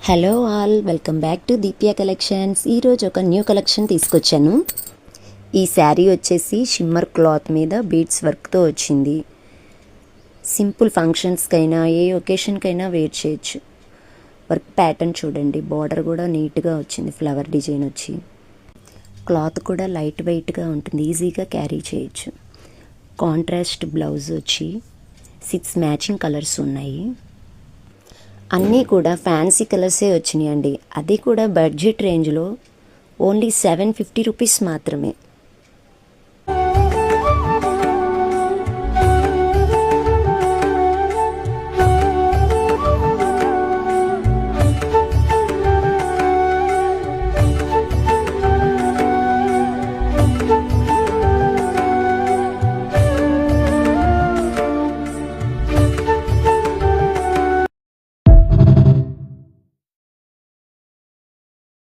Hello all, welcome back to Deepya collections. ఈరోజు ఒక new collection తీసుకొచ్చాను. ఈ శారీ వచ్చేసి షిమ్మర్ క్లాత్ మీద బీడ్స్ వర్క్తో వచ్చింది. సింపుల్ ఫంక్షన్స్కైనా ఏ ఒకేషన్కైనా వేర్ చేయొచ్చు. వర్క్ ప్యాటర్న్ చూడండి, బార్డర్ కూడా నీట్గా వచ్చింది, ఫ్లవర్ డిజైన్ వచ్చి. క్లాత్ కూడా లైట్ వెయిట్గా ఉంటుంది, ఈజీగా క్యారీ చేయొచ్చు. కాంట్రాస్ట్ బ్లౌజ్ వచ్చి 6 మ్యాచింగ్ కలర్స్ ఉన్నాయి. అన్నీ కూడా ఫ్యాన్సీ కలర్సే వచ్చినాయండి. అది కూడా బడ్జెట్ రేంజ్లో ఓన్లీ 750 రూపీస్ మాత్రమే.